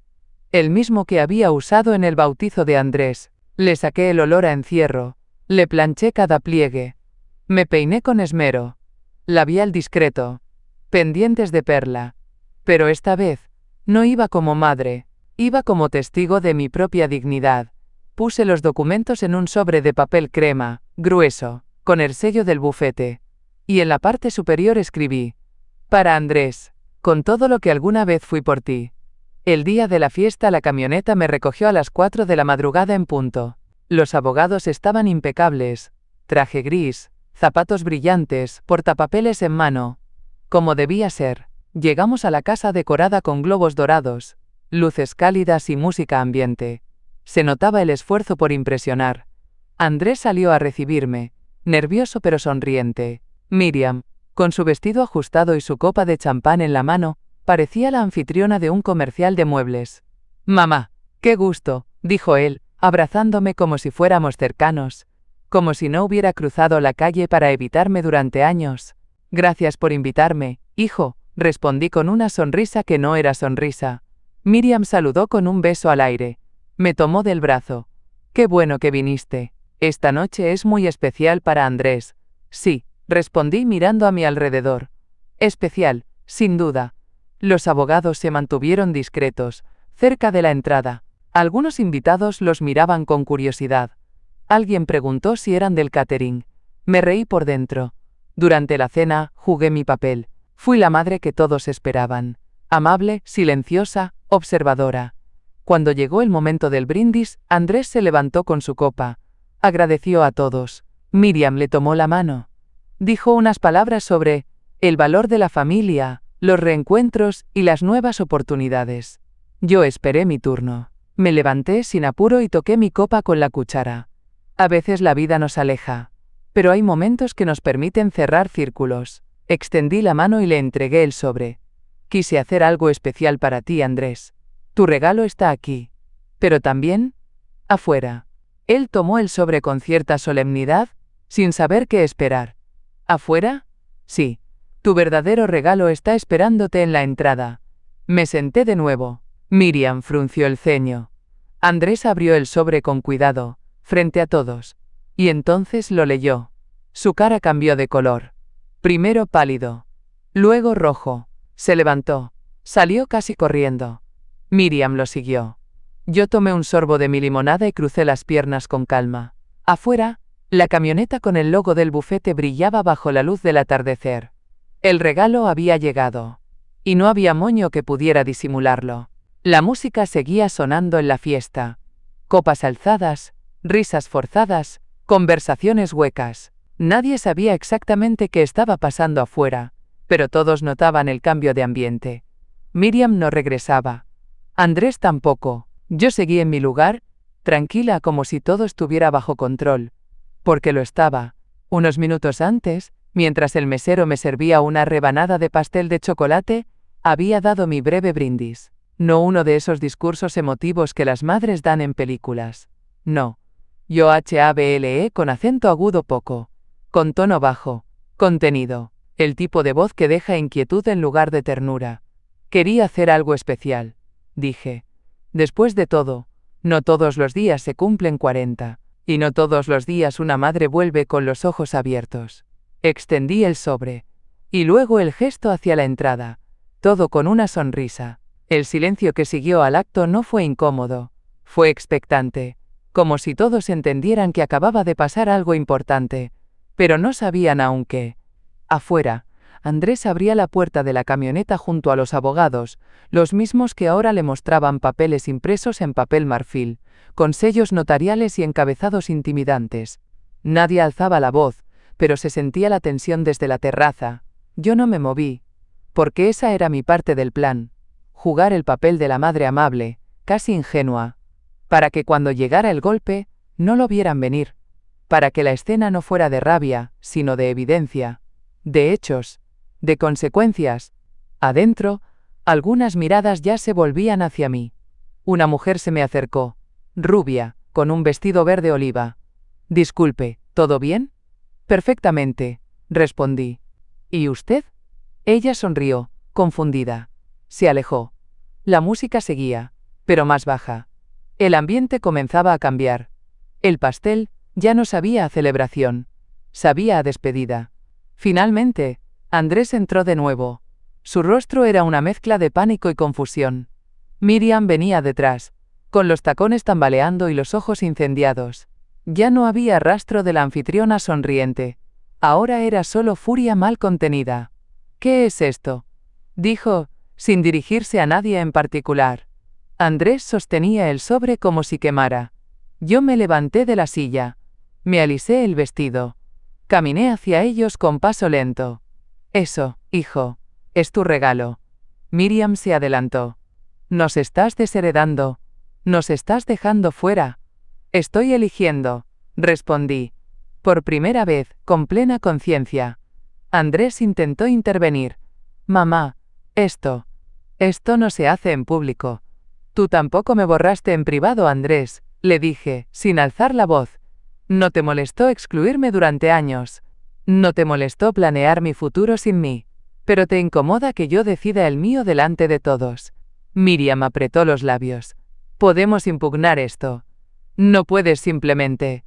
el mismo que había usado en el bautizo de Andrés. Le saqué el olor a encierro, le planché cada pliegue. Me peiné con esmero. Labial discreto. Pendientes de perla. Pero esta vez, no iba como madre, iba como testigo de mi propia dignidad. Puse los documentos en un sobre de papel crema, grueso, con el sello del bufete. Y en la parte superior escribí: para Andrés, con todo lo que alguna vez fui por ti. El día de la fiesta la camioneta me recogió a las 4 de la madrugada en punto. Los abogados estaban impecables. Traje gris, zapatos brillantes, portapapeles en mano. Como debía ser. Llegamos a la casa decorada con globos dorados, luces cálidas y música ambiente. Se notaba el esfuerzo por impresionar. Andrés salió a recibirme, nervioso pero sonriente. Miriam, con su vestido ajustado y su copa de champán en la mano, parecía la anfitriona de un comercial de muebles. «Mamá, qué gusto», dijo él, abrazándome como si fuéramos cercanos, como si no hubiera cruzado la calle para evitarme durante años. «Gracias por invitarme, hijo», respondí con una sonrisa que no era sonrisa. Miriam saludó con un beso al aire. Me tomó del brazo. «Qué bueno que viniste. Esta noche es muy especial para Andrés». «Sí», respondí mirando a mi alrededor. «Especial, sin duda». Los abogados se mantuvieron discretos, cerca de la entrada. Algunos invitados los miraban con curiosidad. Alguien preguntó si eran del catering. Me reí por dentro. Durante la cena, jugué mi papel. Fui la madre que todos esperaban. Amable, silenciosa, observadora. Cuando llegó el momento del brindis, Andrés se levantó con su copa. Agradeció a todos. Miriam le tomó la mano. Dijo unas palabras sobre el valor de la familia, los reencuentros y las nuevas oportunidades. Yo esperé mi turno. Me levanté sin apuro y toqué mi copa con la cuchara. A veces la vida nos aleja, pero hay momentos que nos permiten cerrar círculos. Extendí la mano y le entregué el sobre. Quise hacer algo especial para ti, Andrés. Tu regalo está aquí. Pero también, afuera. Él tomó el sobre con cierta solemnidad, sin saber qué esperar. ¿Afuera? Sí. Tu verdadero regalo está esperándote en la entrada. Me senté de nuevo. Miriam frunció el ceño. Andrés abrió el sobre con cuidado, frente a todos. Y entonces lo leyó. Su cara cambió de color. Primero pálido. Luego rojo. Se levantó. Salió casi corriendo. Miriam lo siguió. Yo tomé un sorbo de mi limonada y crucé las piernas con calma. Afuera, la camioneta con el logo del bufete brillaba bajo la luz del atardecer. El regalo había llegado. Y no había moño que pudiera disimularlo. La música seguía sonando en la fiesta. Copas alzadas, risas forzadas, conversaciones huecas. Nadie sabía exactamente qué estaba pasando afuera, pero todos notaban el cambio de ambiente. Miriam no regresaba. Andrés tampoco. Yo seguí en mi lugar, tranquila como si todo estuviera bajo control. Porque lo estaba. Unos minutos antes, mientras el mesero me servía una rebanada de pastel de chocolate, Había dado mi breve brindis. No uno de esos discursos emotivos que las madres dan en películas. No. Yo hable con acento agudo poco. Con tono bajo. Contenido. El tipo de voz que deja inquietud en lugar de ternura. Quería hacer algo especial. Dije. Después de todo, no todos los días se cumplen 40. Y no todos los días una madre vuelve con los ojos abiertos. Extendí el sobre. Y luego el gesto hacia la entrada. Todo con una sonrisa. El silencio que siguió al acto no fue incómodo. Fue expectante. Como si todos entendieran que acababa de pasar algo importante. Pero no sabían aún qué. Afuera, Andrés abría la puerta de la camioneta junto a los abogados, los mismos que ahora le mostraban papeles impresos en papel marfil, con sellos notariales y encabezados intimidantes. Nadie alzaba la voz, pero se sentía la tensión desde la terraza. Yo no me moví, porque esa era mi parte del plan. Jugar el papel de la madre amable, casi ingenua, para que cuando llegara el golpe, no lo vieran venir, para que la escena no fuera de rabia, sino de evidencia, de hechos, de consecuencias. Adentro, algunas miradas ya se volvían hacia mí. Una mujer se me acercó, rubia, con un vestido verde oliva. Disculpe, ¿todo bien? Perfectamente, respondí. ¿Y usted? Ella sonrió, confundida. Se alejó. La música seguía, pero más baja. El ambiente comenzaba a cambiar. El pastel ya no sabía a celebración. Sabía a despedida. Finalmente, Andrés entró de nuevo. Su rostro era una mezcla de pánico y confusión. Miriam venía detrás, con los tacones tambaleando y los ojos incendiados. Ya no había rastro de la anfitriona sonriente. Ahora era solo furia mal contenida. ¿Qué es esto?, dijo, sin dirigirse a nadie en particular. Andrés sostenía el sobre como si quemara. Yo me levanté de la silla. Me alisé el vestido. Caminé hacia ellos con paso lento. Eso, hijo, es tu regalo. Miriam se adelantó. Nos estás desheredando. Nos estás dejando fuera. Estoy eligiendo, respondí. Por primera vez, con plena conciencia. Andrés intentó intervenir. Mamá, esto no se hace en público. Tú tampoco me borraste en privado, Andrés, le dije, sin alzar la voz. No te molestó excluirme durante años. No te molestó planear mi futuro sin mí. Pero te incomoda que yo decida el mío delante de todos. Miriam apretó los labios. Podemos impugnar esto. No puedes simplemente.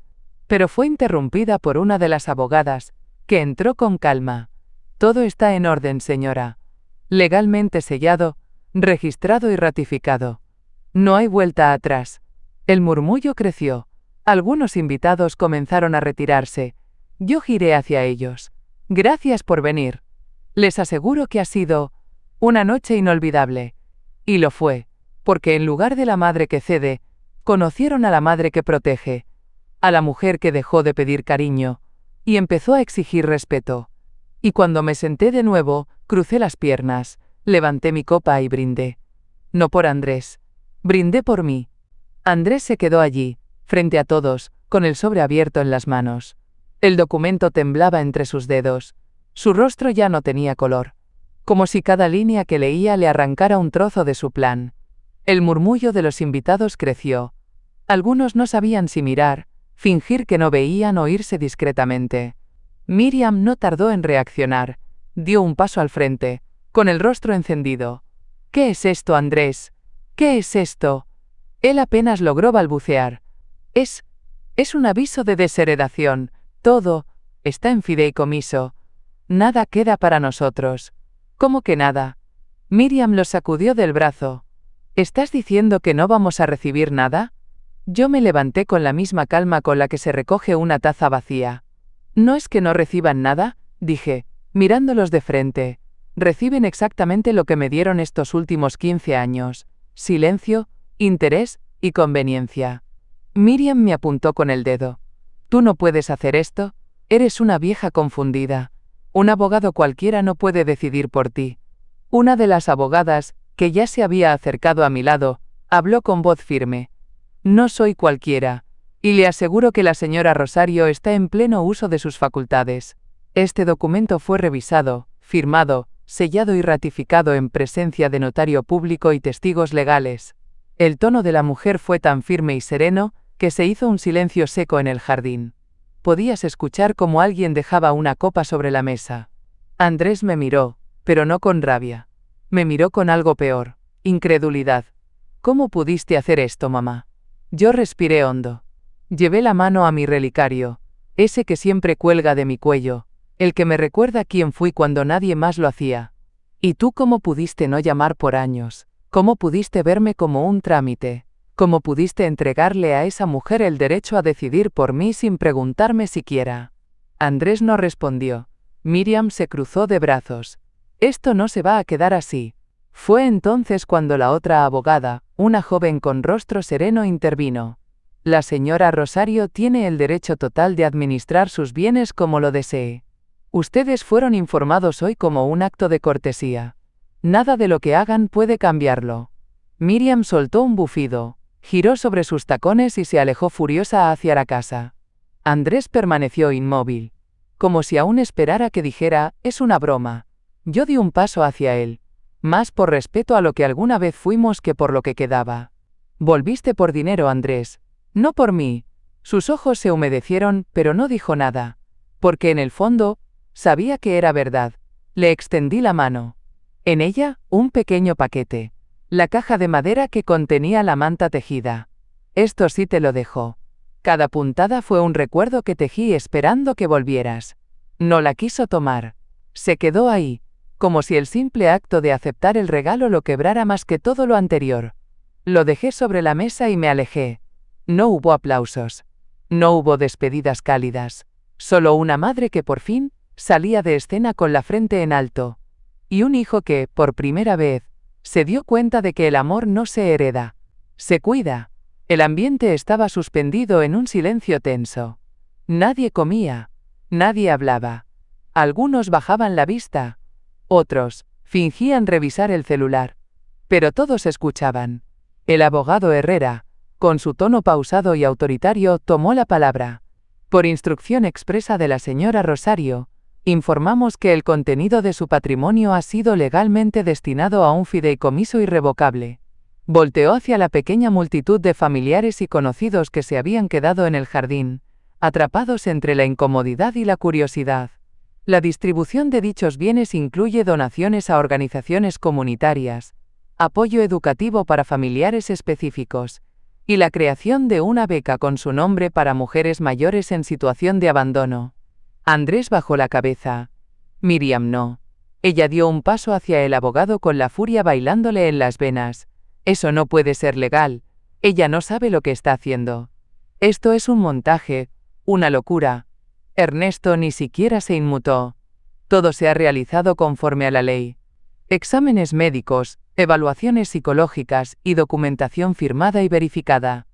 Pero fue interrumpida por una de las abogadas, que entró con calma. Todo está en orden, señora. Legalmente sellado, registrado y ratificado. No hay vuelta atrás. El murmullo creció. Algunos invitados comenzaron a retirarse. Yo giré hacia ellos. Gracias por venir. Les aseguro que ha sido una noche inolvidable. Y lo fue, porque en lugar de la madre que cede, conocieron a la madre que protege, a la mujer que dejó de pedir cariño, y empezó a exigir respeto. Y cuando me senté de nuevo, crucé las piernas, levanté mi copa y brindé. No por Andrés. Brindé por mí. Andrés se quedó allí, frente a todos, con el sobre abierto en las manos. El documento temblaba entre sus dedos. Su rostro ya no tenía color. Como si cada línea que leía le arrancara un trozo de su plan. El murmullo de los invitados creció. Algunos no sabían si mirar, fingir que no veían o irse discretamente. Miriam no tardó en reaccionar. Dio un paso al frente, con el rostro encendido. ¿Qué es esto, Andrés? ¿Qué es esto? Él apenas logró balbucear. Es un aviso de desheredación. Todo está en fideicomiso. Nada queda para nosotros. ¿Cómo que nada? Miriam lo sacudió del brazo. ¿Estás diciendo que no vamos a recibir nada? Yo me levanté con la misma calma con la que se recoge una taza vacía. No es que no reciban nada, dije, mirándolos de frente. Reciben exactamente lo que me dieron estos últimos 15 años. Silencio, interés y conveniencia. Miriam me apuntó con el dedo. Tú no puedes hacer esto. Eres una vieja confundida. Un abogado cualquiera no puede decidir por ti. Una de las abogadas, que ya se había acercado a mi lado, habló con voz firme. No soy cualquiera, y le aseguro que la señora Rosario está en pleno uso de sus facultades. Este documento fue revisado, firmado, sellado y ratificado en presencia de notario público y testigos legales. El tono de la mujer fue tan firme y sereno, que se hizo un silencio seco en el jardín. Podías escuchar cómo alguien dejaba una copa sobre la mesa. Andrés me miró, pero no con rabia. Me miró con algo peor, incredulidad. ¿Cómo pudiste hacer esto, mamá? Yo respiré hondo. Llevé la mano a mi relicario, ese que siempre cuelga de mi cuello, el que me recuerda quién fui cuando nadie más lo hacía. ¿Y tú cómo pudiste no llamar por años? ¿Cómo pudiste verme como un trámite? ¿Cómo pudiste entregarle a esa mujer el derecho a decidir por mí sin preguntarme siquiera? Andrés no respondió. Miriam se cruzó de brazos. Esto no se va a quedar así. Fue entonces cuando la otra abogada, una joven con rostro sereno, intervino. La señora Rosario tiene el derecho total de administrar sus bienes como lo desee. Ustedes fueron informados hoy como un acto de cortesía. Nada de lo que hagan puede cambiarlo. Miriam soltó un bufido, giró sobre sus tacones y se alejó furiosa hacia la casa. Andrés permaneció inmóvil, como si aún esperara que dijera, es una broma. Yo di un paso hacia él, más por respeto a lo que alguna vez fuimos que por lo que quedaba. Volviste por dinero, Andrés, no por mí. Sus ojos se humedecieron, pero no dijo nada, porque en el fondo, sabía que era verdad. Le extendí la mano. En ella, un pequeño paquete. La caja de madera que contenía la manta tejida. Esto sí te lo dejo. Cada puntada fue un recuerdo que tejí esperando que volvieras. No la quiso tomar. Se quedó ahí, como si el simple acto de aceptar el regalo lo quebrara más que todo lo anterior. Lo dejé sobre la mesa y me alejé. No hubo aplausos. No hubo despedidas cálidas. Solo una madre que por fin salía de escena con la frente en alto. Y un hijo que, por primera vez, se dio cuenta de que el amor no se hereda, se cuida. El ambiente estaba suspendido en un silencio tenso. Nadie comía, nadie hablaba. Algunos bajaban la vista, otros fingían revisar el celular. Pero todos escuchaban. El abogado Herrera, con su tono pausado y autoritario, tomó la palabra. Por instrucción expresa de la señora Rosario, informamos que el contenido de su patrimonio ha sido legalmente destinado a un fideicomiso irrevocable. Volteó hacia la pequeña multitud de familiares y conocidos que se habían quedado en el jardín, atrapados entre la incomodidad y la curiosidad. La distribución de dichos bienes incluye donaciones a organizaciones comunitarias, apoyo educativo para familiares específicos, y la creación de una beca con su nombre para mujeres mayores en situación de abandono. Andrés bajó la cabeza. Miriam no. Ella dio un paso hacia el abogado con la furia bailándole en las venas. Eso no puede ser legal. Ella no sabe lo que está haciendo. Esto es un montaje, una locura. Ernesto ni siquiera se inmutó. Todo se ha realizado conforme a la ley. Exámenes médicos, evaluaciones psicológicas y documentación firmada y verificada.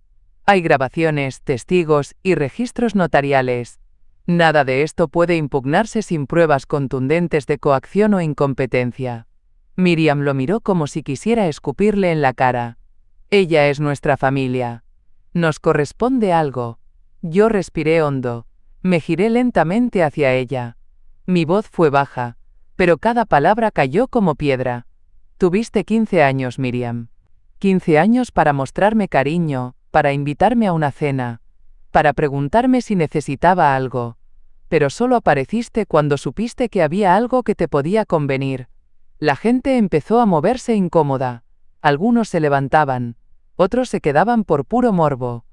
Hay grabaciones, testigos y registros notariales. Nada de esto puede impugnarse sin pruebas contundentes de coacción o incompetencia. Miriam lo miró como si quisiera escupirle en la cara. Ella es nuestra familia. Nos corresponde algo. Yo respiré hondo. Me giré lentamente hacia ella. Mi voz fue baja, pero cada palabra cayó como piedra. Tuviste 15 años, Miriam. 15 años para mostrarme cariño, para invitarme a una cena, para preguntarme si necesitaba algo. Pero solo apareciste cuando supiste que había algo que te podía convenir. La gente empezó a moverse incómoda. Algunos se levantaban, otros se quedaban por puro morbo.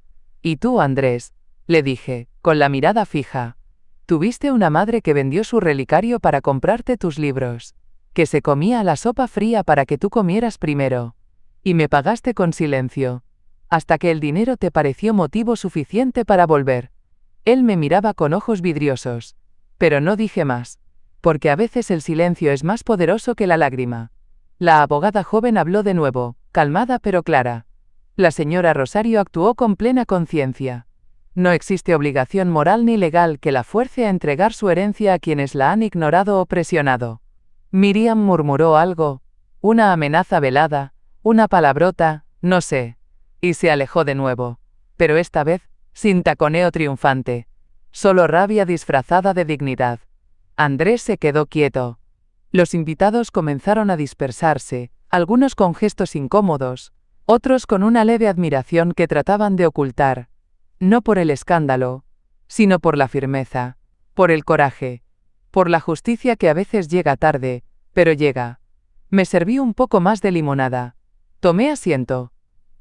¿Y tú, Andrés?, le dije, con la mirada fija. Tuviste una madre que vendió su relicario para comprarte tus libros, que se comía la sopa fría para que tú comieras primero. Y me pagaste con silencio, hasta que el dinero te pareció motivo suficiente para volver. Él me miraba con ojos vidriosos, pero no dije más, porque a veces el silencio es más poderoso que la lágrima. La abogada joven habló de nuevo, calmada pero clara. La señora Rosario actuó con plena conciencia. No existe obligación moral ni legal que la fuerce a entregar su herencia a quienes la han ignorado o presionado. Miriam murmuró algo, una amenaza velada, una palabrota, no sé, y se alejó de nuevo, pero esta vez, sin taconeo triunfante, solo rabia disfrazada de dignidad. Andrés se quedó quieto. Los invitados comenzaron a dispersarse, algunos con gestos incómodos, otros con una leve admiración que trataban de ocultar, no por el escándalo, sino por la firmeza, por el coraje, por la justicia que a veces llega tarde, pero llega. Me serví un poco más de limonada. Tomé asiento.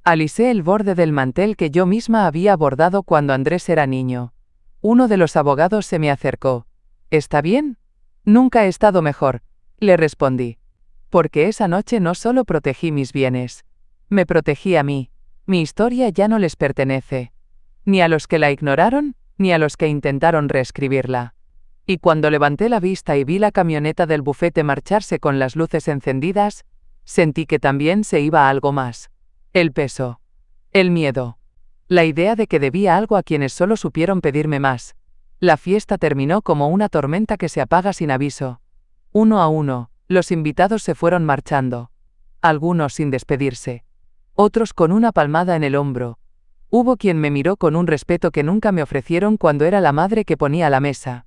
Alisé el borde del mantel que yo misma había bordado cuando Andrés era niño. Uno de los abogados se me acercó. ¿Está bien? Nunca he estado mejor, le respondí. Porque esa noche no solo protegí mis bienes. Me protegí a mí. Mi historia ya no les pertenece. Ni a los que la ignoraron, ni a los que intentaron reescribirla. Y cuando levanté la vista y vi la camioneta del bufete marcharse con las luces encendidas, sentí que también se iba algo más. El peso. El miedo. La idea de que debía algo a quienes solo supieron pedirme más. La fiesta terminó como una tormenta que se apaga sin aviso. Uno a uno, los invitados se fueron marchando. Algunos sin despedirse. Otros con una palmada en el hombro. Hubo quien me miró con un respeto que nunca me ofrecieron cuando era la madre que ponía la mesa.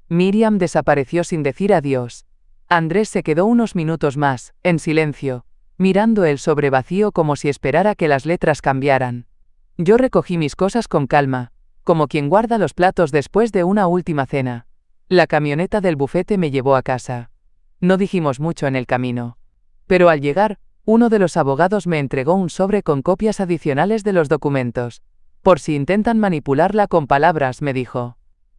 Miriam desapareció sin decir adiós. Andrés se quedó unos minutos más, en silencio, mirando el sobre vacío como si esperara que las letras cambiaran. Yo recogí mis cosas con calma, como quien guarda los platos después de una última cena. La camioneta del bufete me llevó a casa. No dijimos mucho en el camino. Pero al llegar, uno de los abogados me entregó un sobre con copias adicionales de los documentos. Por si intentan manipularla con palabras, me dijo.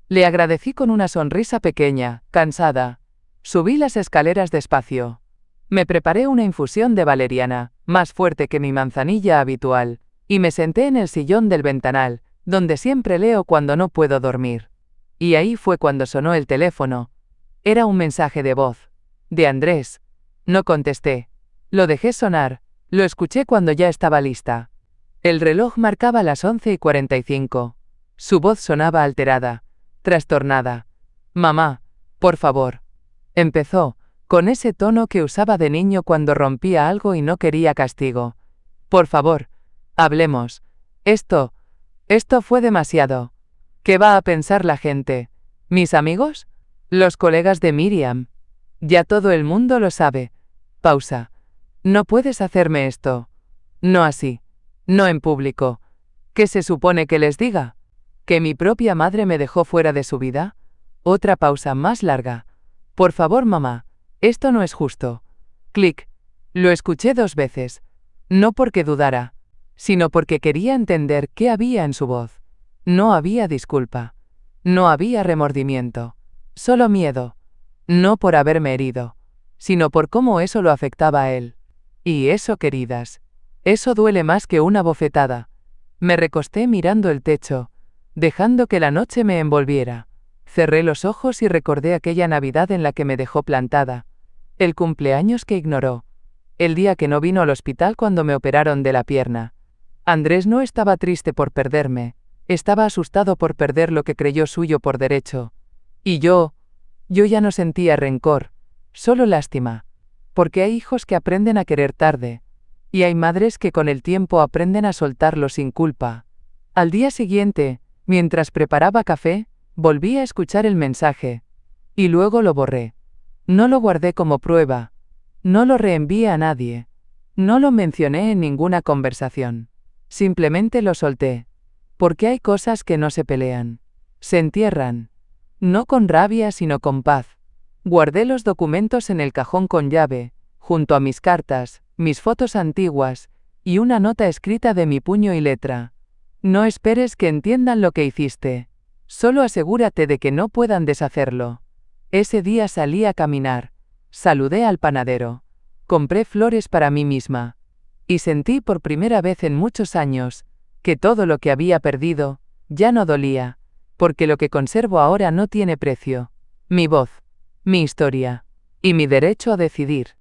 Le agradecí con una sonrisa pequeña, cansada. Subí las escaleras despacio. Me preparé una infusión de valeriana, más fuerte que mi manzanilla habitual, y me senté en el sillón del ventanal, donde siempre leo cuando no puedo dormir. Y ahí fue cuando sonó el teléfono. Era un mensaje de voz. De Andrés. No contesté. Lo dejé sonar, lo escuché cuando ya estaba lista. El reloj marcaba las 11:45. Su voz sonaba alterada, trastornada. Mamá, por favor. Empezó, con ese tono que usaba de niño cuando rompía algo y no quería castigo. Por favor, hablemos. Esto fue demasiado. ¿Qué va a pensar la gente? ¿Mis amigos? ¿Los colegas de Miriam? Ya todo el mundo lo sabe. Pausa. No puedes hacerme esto. No así. No en público. ¿Qué se supone que les diga? ¿Que mi propia madre me dejó fuera de su vida? Otra pausa más larga. Por favor, mamá. Esto no es justo. Clic. Lo escuché 2 veces. No porque dudara, sino porque quería entender qué había en su voz. No había disculpa. No había remordimiento. Solo miedo. No por haberme herido, sino por cómo eso lo afectaba a él. Y eso, queridas, eso duele más que una bofetada. Me recosté mirando el techo, dejando que la noche me envolviera. Cerré los ojos y recordé aquella Navidad en la que me dejó plantada. El cumpleaños que ignoró. El día que no vino al hospital cuando me operaron de la pierna. Andrés no estaba triste por perderme, estaba asustado por perder lo que creyó suyo por derecho. Y yo ya no sentía rencor, solo lástima. Porque hay hijos que aprenden a querer tarde. Y hay madres que con el tiempo aprenden a soltarlo sin culpa. Al día siguiente, mientras preparaba café, volví a escuchar el mensaje. Y luego lo borré. No lo guardé como prueba. No lo reenvié a nadie. No lo mencioné en ninguna conversación. Simplemente lo solté. Porque hay cosas que no se pelean. Se entierran. No con rabia sino con paz. Guardé los documentos en el cajón con llave, junto a mis cartas, mis fotos antiguas, y una nota escrita de mi puño y letra. No esperes que entiendan lo que hiciste. Solo asegúrate de que no puedan deshacerlo. Ese día salí a caminar. Saludé al panadero. Compré flores para mí misma. Y sentí por primera vez en muchos años, que todo lo que había perdido, ya no dolía, porque lo que conservo ahora no tiene precio. Mi voz. Mi historia. Y mi derecho a decidir.